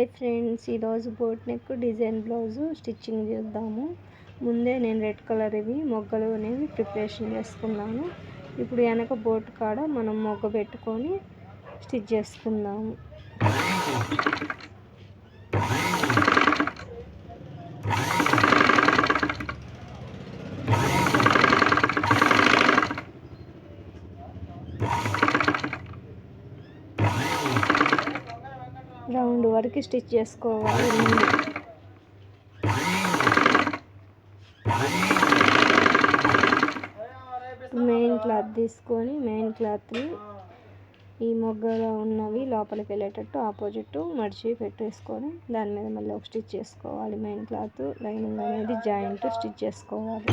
Hi friends, ఈరోజు boat neck design blouse stitching చేద్దాము. ముందే నేను రెడ్ కలర్ ఇవి మొగ్గలు అనేవి ప్రిపరేషన్ చేసుకున్నాను. ఇప్పుడు వెనక బోట్ కాడ మనం మొగ్గ పెట్టుకొని స్టిచ్ చేసుకుందాము. రౌండ్ వరకు స్టిచ్ చేసుకోవాలి. మెయిన్ క్లాత్ తీసుకొని మెయిన్ క్లాత్ని ఈ మొగ్గలో ఉన్నవి లోపలికి వెళ్ళేటట్టు ఆపోజిట్ మడిచి పెట్టేసుకొని దాని మీద మళ్ళీ ఒక స్టిచ్ చేసుకోవాలి. మెయిన్ క్లాత్ లైనింగ్ అనేది జాయింట్ స్టిచ్ చేసుకోవాలి.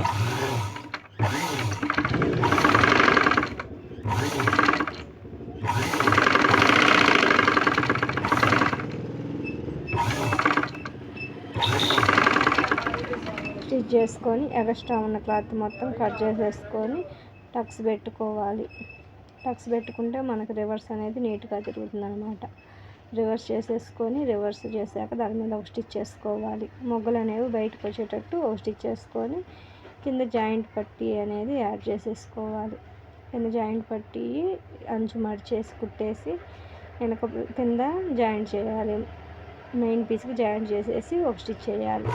స్టిచ్ చేసుకొని ఎక్స్ట్రా ఉన్న క్లాత్ మొత్తం కట్ చేసేసుకొని టక్స్ పెట్టుకోవాలి. టక్స్ పెట్టుకుంటే మనకు రివర్స్ అనేది నీట్గా తిరుగుతుంది అనమాట. రివర్స్ చేసేసుకొని రివర్స్ చేశాక దాని మీద ఒక స్టిచ్ చేసుకోవాలి. మొగ్గలు అనేవి బయటకు వచ్చేటట్టు ఒక స్టిచ్ చేసుకొని కింద జాయింట్ పట్టీ అనేది యాడ్ చేసేసుకోవాలి. కింద జాయింట్ పట్టీ అంచు మడిచేసి కుట్టేసి వెనక కింద జాయింట్ చేయాలి. మెయిన్ పీస్కి జాయింట్ చేసేసి ఒక స్టిచ్ చేయాలి.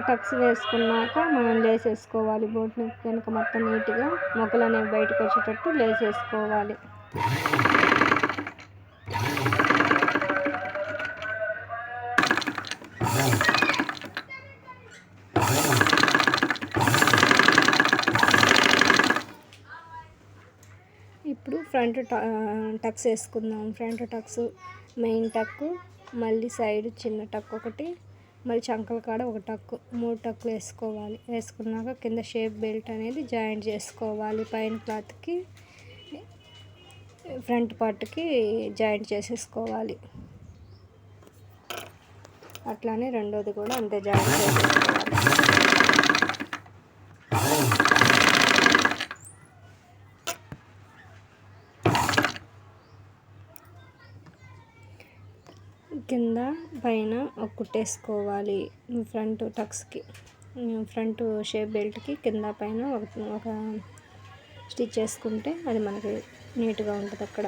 టక్స్ వేసుకున్నాక మనం లేసేసుకోవాలి. బోట్ నెక్ కనుక మొత్తం నీట్గా మొగ్గలు అనేవి బయటకు వచ్చేటట్టు లేసేసుకోవాలి. ఇప్పుడు ఫ్రంట్ టక్స్ వేసుకుందాం. ఫ్రంట్ టక్స్ మెయిన్ టక్, మళ్ళీ సైడ్ చిన్న టక్ ఒకటి, మళ్ళీ చంకల కాడ ఒక టక్కు, 3 టక్కులు వేసుకోవాలి. వేసుకున్నాక కింద షేప్ బెల్ట్ అనేది జాయింట్ చేసుకోవాలి. పైన క్లాత్కి ఫ్రంట్ పార్ట్కి జాయింట్ చేసేసుకోవాలి. అట్లానే రెండోది కూడా అంతే జాయింట్ చేసేసుకోవాలి. కింద పైన ఒక కుట్టేసుకోవాలి. ఫ్రంట్ టక్స్కి ఫ్రంట్ షేప్ బెల్ట్కి కింద పైన ఒక స్టిచ్ చేసుకుంటే అది మనకి నీట్గా ఉంటుంది. అక్కడ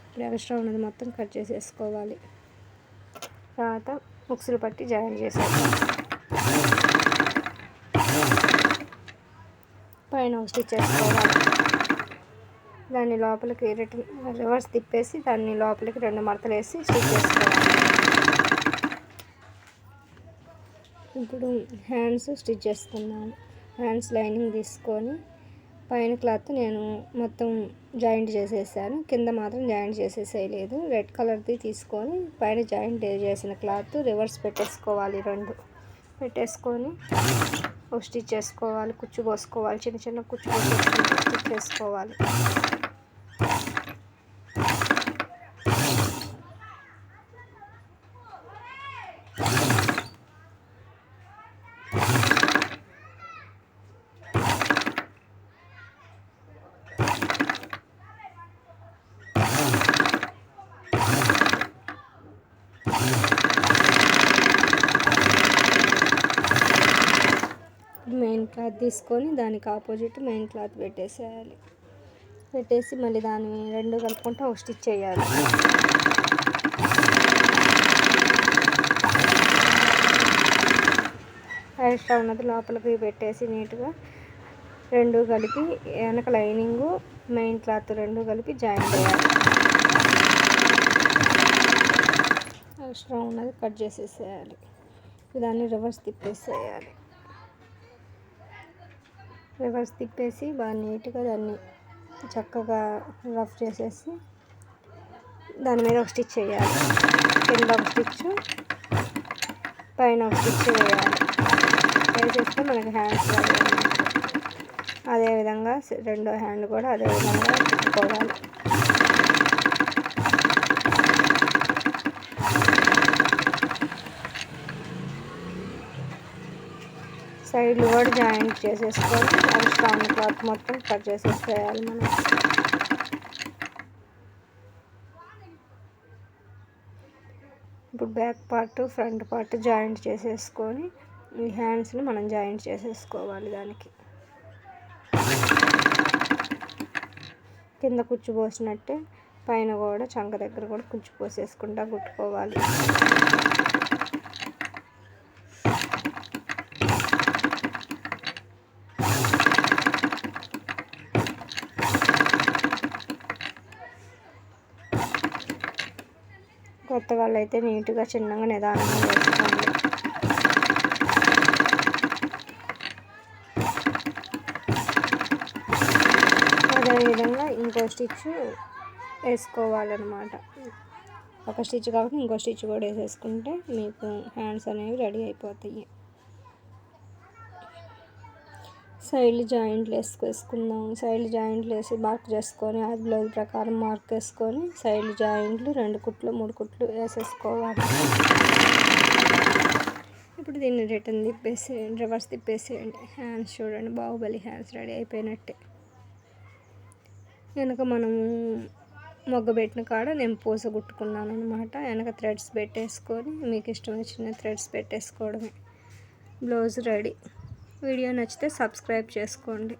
ఇప్పుడు ఎక్స్ట్రా ఉన్నది మొత్తం కట్ చేసేసుకోవాలి. తర్వాత ఉక్సులు పట్టి జాయిన్ చేసేసుకోవాలి. పైన ఒక స్టిచ్ చేసుకోవాలి. దాన్ని లోపలికి రివర్స్ తిప్పేసి దాన్ని లోపలికి 2 మడతలు వేసి స్టిచ్ చేసుకోవాలి. ఇప్పుడు హ్యాండ్స్ స్టిచ్ చేసుకున్నాను. హ్యాండ్స్ లైనింగ్ తీసుకొని పైన క్లాత్ నేను మొత్తం జాయింట్ చేసేసాను. కింద మాత్రం జాయింట్ చేసేసేయలేదు. రెడ్ కలర్ది తీసుకొని పైన జాయింట్ చేసిన క్లాత్ రివర్స్ పెట్టేసుకోవాలి. 2 పెట్టేసుకొని ఒక స్టిచ్ చేసుకోవాలి. కుచ్చు పోసుకోవాలి. చిన్న చిన్న కుచ్చు పోసుకొని స్టిచ్ చేసుకోవాలి. మెయిన్ క్లాత్ తీసుకొని దానికి ఆపోజిట్ మెయిన్ క్లాత్ పెట్టేసేయాలి. పెట్టేసి మళ్ళీ దాన్ని 2 కలుపుకుంటూ ఒక స్టిచ్ చేయాలి. ఎక్స్ట్రా ఉన్నది లోపలికి పెట్టేసి నీట్గా 2 కలిపి వెనక లైనింగు మెయిన్ క్లాత్ 2 కలిపి జాయిన్ చేయాలి. ఎక్స్ట్రా ఉన్నది కట్ చేసేసేయాలి. దాన్ని రివర్స్ తిప్పేసేయాలి. రివర్స్ తిప్పేసి బాగా నీట్గా దాన్ని చక్కగా రఫ్ చేసేసి దాని మీద ఒక స్టిచ్ వేయాలి. కింద ఒక స్టిచ్, పైన ఒక స్టిచ్ వేయాలి. వేసేస్తే మనకి హ్యాండ్స్ అదేవిధంగా రెండో హ్యాండ్ కూడా అదేవిధంగా తిప్పుకోవాలి. సైడ్లు కూడా జాయింట్ చేసేసుకొని ఎక్స్ట్రా ఉన్న క్లాత్ మొత్తం కట్ చేసేసేయాలి మనం. ఇప్పుడు back part front part joint చేసేసుకొని ఈ హ్యాండ్స్ని మనం జాయింట్ చేసేసుకోవాలి. దానికి కింద కుచ్చు పోసినట్టే పైన కూడా చంక దగ్గర కూడా కుచ్చు పోసేసుకుంటా కుట్టుకోవాలి. కొత్త వాళ్ళు అయితే నీట్గా చిన్నగా నిదానంగా వేసుకోండి. అదేవిధంగా ఇంకో స్టిచ్ వేసుకోవాలన్నమాట. ఒక స్టిచ్ కాబట్టి ఇంకో స్టిచ్ కూడా వేసేసుకుంటే మీకు హ్యాండ్స్ అనేవి రెడీ అయిపోతాయి. సైడ్లు జాయింట్లు వేసుకుందాం. సైడ్లు జాయింట్లు వేసి మార్క్ చేసుకొని అది బ్లౌజ్ ప్రకారం మార్క్ వేసుకొని సైడ్లు జాయింట్లు 2 కుట్లు 3 కుట్లు వేసేసుకోవాలి. ఇప్పుడు దీన్ని రివర్స్ తిప్పేసేయండి. హ్యాండ్స్ చూడండి, బాహుబలి హ్యాండ్స్ రెడీ అయిపోయినట్టే. వెనక మనము మొగ్గ పెట్టిన కాడ నేను పూస కుట్టుకున్నాను అనమాట. వెనక థ్రెడ్స్ పెట్టేసుకొని మీకు ఇష్టం వచ్చిన థ్రెడ్స్ పెట్టేసుకోవడమే. Blouse ready. వీడియో నచ్చితే సబ్స్క్రైబ్ చేసుకోండి.